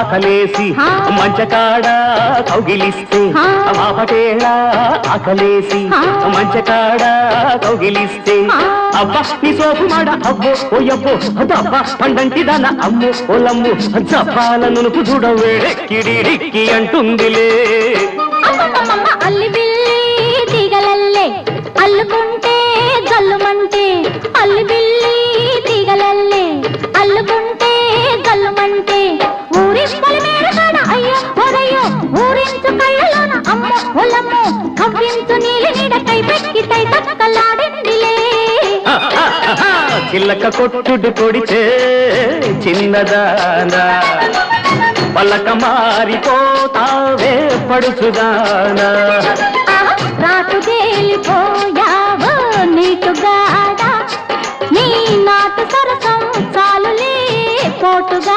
ఆకలేసి మంచకాడ కౌగిలిస్తే బాపటేళ ఆకలేసి మంచకాడ కౌగిలిస్తే అబ్బా నీ సోపు మాడ అబ్బో ఓయబ్బో అబ్బా పండంటి దాన అమ్మో ఓలమ్ము జపాల నునుపు చూడవే కిడిడిక్కి అంటుందిలే అల్లి బిల్లి తీగలల్లే అల్లుకుంటే జల్లుమంటే అల్లి బిల్లి తీగలల్లే అల్లుకుంటే జల్లుమంటే ఊరింపలి మేరగాడ అయ్యో ఒరయ్యో ఊరించు కళ్ళలోన అమ్మ ఒలమ్మో కవ్వించు నీలి నీడ కై పెక్కి తై తక్కలాడిందిలే చిల్లక కొట్టుడు కొడితే చిన్నదానా పలక మారిపోతావే పడుచుదానా రాటు తేలిపోయావో నీటుగాడా నీ నాటు సరసం చాలులే పోటుగా